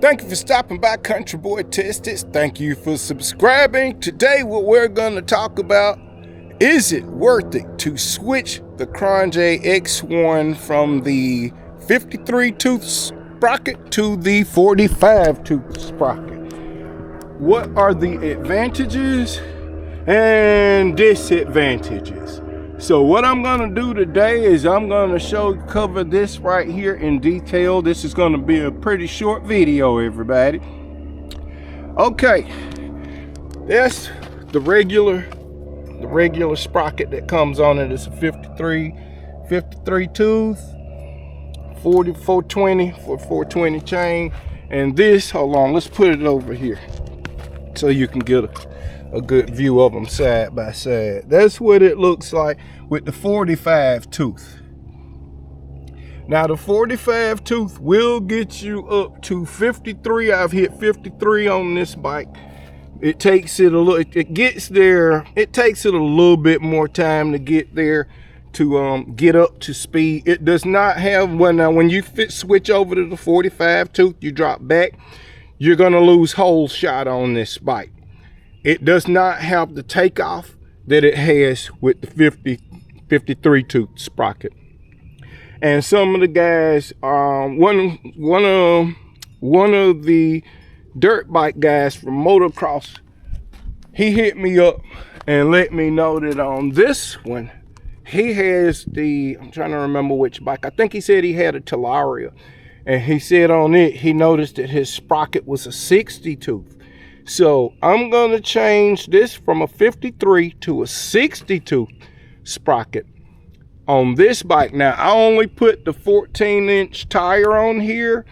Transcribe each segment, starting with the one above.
Thank you for stopping by Country Boy Tested. Thank you for subscribing. Today what we're going to talk about, is it worth it to switch the Qronge X1 from the 53 tooth sprocket to the 45 tooth sprocket? What are the advantages and disadvantages? So what I'm going to do today is I'm going to cover this right here in detail. This is going to be a pretty short video, everybody. Okay, that's the regular sprocket that comes on it. It's a 53 tooth 420 for 420 chain. And this, hold on, let's put it over here so you can get a good view of them side by side. That's what it looks like with the 45 tooth. Now the 45 tooth will get you up to 53. I've hit 53 on this bike. It takes it a little, it gets there, it takes it a little bit more time to get there, to get up to speed. It does not have, when you switch over to the 45 tooth, you drop back, you're gonna lose whole shot on this bike. It does not have the takeoff that it has with the 53 tooth sprocket. And some of the guys, one of the dirt bike guys from motocross, he hit me up and let me know that on this one, he has the, I'm trying to remember which bike, I think he said he had a Talaria, and he said on it, he noticed that his sprocket was a 60 tooth. So I'm gonna change this from a 53 to a 62 sprocket on this bike. Now I only put the 14-inch tire on here.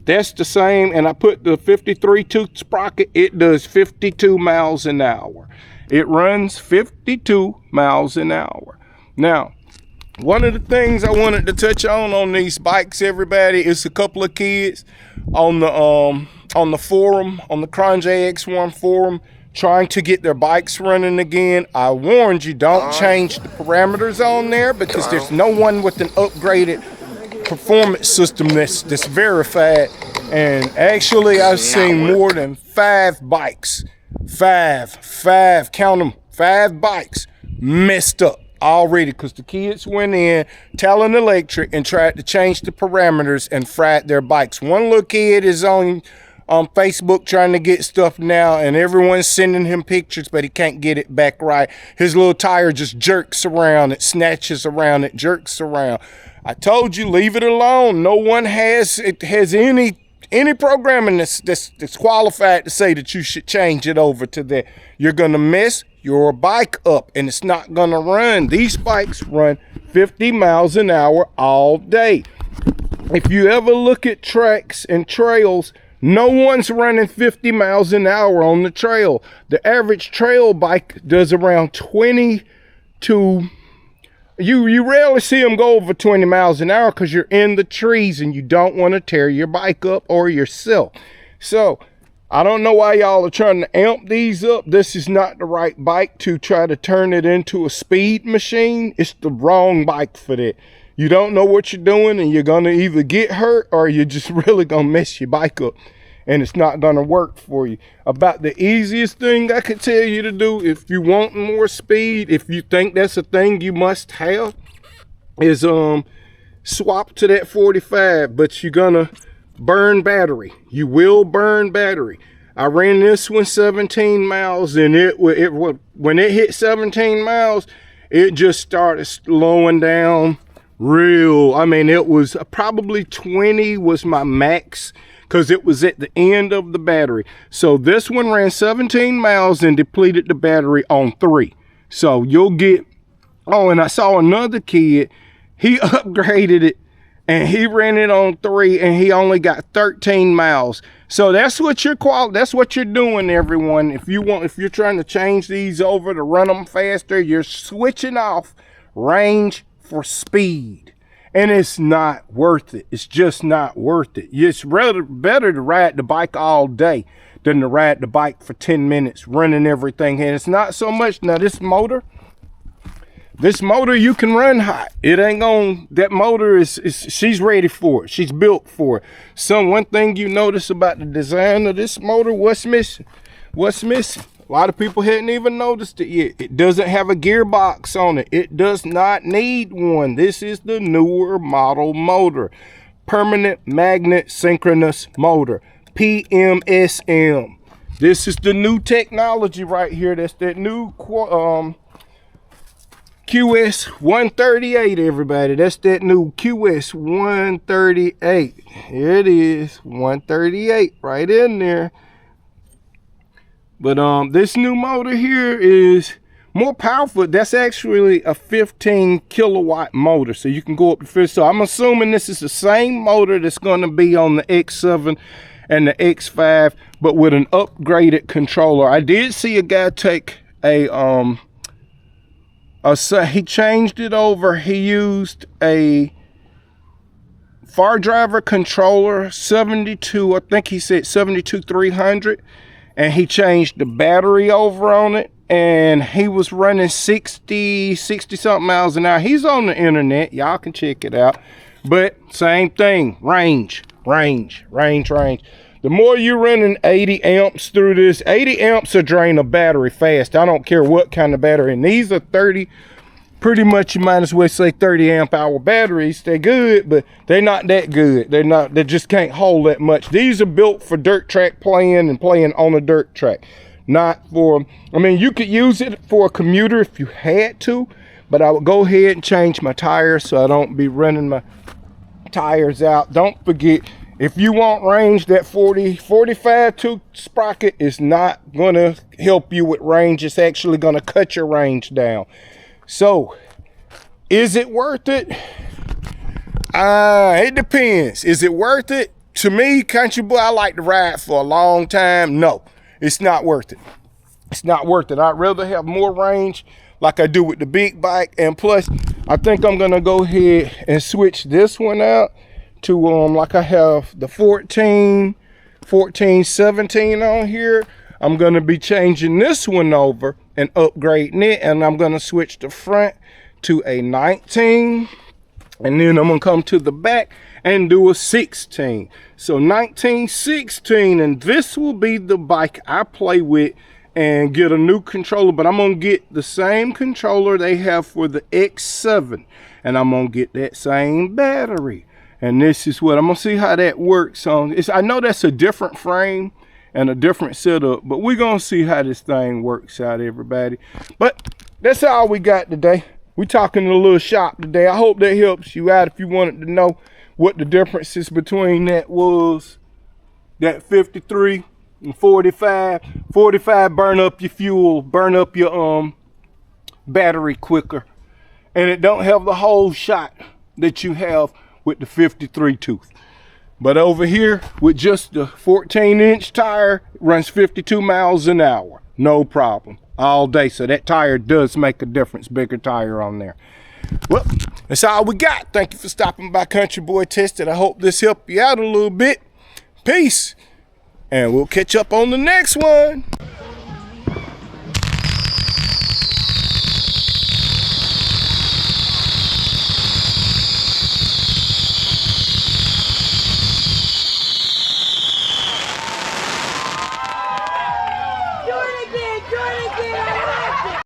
That's the same, and I put the 53 tooth sprocket. It does 52 miles an hour. It runs 52 miles an hour. Now, one of the things I wanted to touch on these bikes, everybody, is a couple of kids on the forum, on the Qronge X1 forum, trying to get their bikes running again. I warned you, don't change the parameters on there, because there's no one with an upgraded performance system that's verified. And actually I've seen more than 5 bikes, count them, 5 bikes messed up already, because the kids went in, Talon Electric, and tried to change the parameters and fried their bikes. One little kid is on Facebook trying to get stuff now, and everyone's sending him pictures, but he can't get it back right. His little tire just jerks around, it snatches around, it jerks around. I told you, leave it alone. No one has any programming that's qualified to say that you should change it over to that. You're gonna mess your bike up, and it's not gonna run. These bikes run 50 miles an hour all day. If you ever look at tracks and trails, no one's running 50 miles an hour on the trail. The average trail bike does around 20 to, you rarely see them go over 20 miles an hour, because you're in the trees and you don't want to tear your bike up or yourself. So I don't know why y'all are trying to amp these up. This is not the right bike to try to turn it into a speed machine. It's the wrong bike for that. You don't know what you're doing, and you're gonna either get hurt or you're just really gonna mess your bike up, and it's not gonna work for you. About the easiest thing I could tell you to do if you want more speed, if you think that's a thing you must have, is swap to that 45, but you're gonna burn battery. You will burn battery. I ran this one 17 miles, and when it hit 17 miles, it just started slowing down real. I mean, it was probably 20 was my max, because it was at the end of the battery. So this one ran 17 miles and depleted the battery on 3. So you'll get, oh, and I saw another kid, he upgraded it and he ran it on 3, and he only got 13 miles. So that's what you're doing, everyone. If you're trying to change these over to run them faster, you're switching off range for speed, and it's not worth it. It's just not worth it. It's better to ride the bike all day than to ride the bike for 10 minutes running everything. And it's not so much, now this motor This motor you can run hot. It ain't gonna, that motor is she's ready for it. She's built for it. So one thing you notice about the design of this motor, what's missing? What's missing? A lot of people hadn't even noticed it yet. It doesn't have a gearbox on it. It does not need one. This is the newer model motor. Permanent magnet synchronous motor, PMSM. This is the new technology right here. That's that new QS 138, everybody. That's that new QS 138. Here it is, 138 right in there. But this new motor here is more powerful. That's actually a 15 kilowatt motor, so you can go up to 50. So I'm assuming this is the same motor that's going to be on the X7 and the X5, but with an upgraded controller. I did see a guy take he changed it over. He used a far driver controller, 72, I think he said 72300, and he changed the battery over on it, and he was running 60 something miles an hour. He's on the internet, y'all can check it out. But same thing, range. The more you're running 80 amps through this, 80 amps will drain a battery fast. I don't care what kind of battery. And these are 30, pretty much you might as well say 30 amp hour batteries. They're good, but they're not that good. They just can't hold that much. These are built for dirt track playing and playing on a dirt track. Not for, I mean, you could use it for a commuter if you had to, but I would go ahead and change my tires so I don't be running my tires out. Don't forget, if you want range, that 45 tooth sprocket is not going to help you with range. It's actually going to cut your range down. So, is it worth it? It depends. Is it worth it? To me, country boy, I like to ride for a long time. No, it's not worth it. It's not worth it. I'd rather have more range like I do with the big bike. And plus, I think I'm going to go ahead and switch this one out to like I have the 14, 17 on here. I'm going to be changing this one over and upgrading it, and I'm going to switch the front to a 19, and then I'm going to come to the back and do a 16. So 19, 16, and this will be the bike I play with and get a new controller. But I'm going to get the same controller they have for the X7, and I'm going to get that same battery. And this is what I'm gonna see how that works on. I know that's a different frame and a different setup, but we're gonna see how this thing works out, everybody. But that's all we got today. We're talking a little shop today. I hope that helps you out if you wanted to know what the differences between that was. That 53 and 45. 45 burn up your fuel, burn up your battery quicker, and it don't have the whole shot that you have with the 53 tooth. But over here with just the 14-inch tire, it runs 52 miles an hour, no problem, all day. So that tire does make a difference, bigger tire on there. Well, that's all we got. Thank you for stopping by Country Boy Tested. I hope this helped you out a little bit. Peace, and we'll catch up on the next one.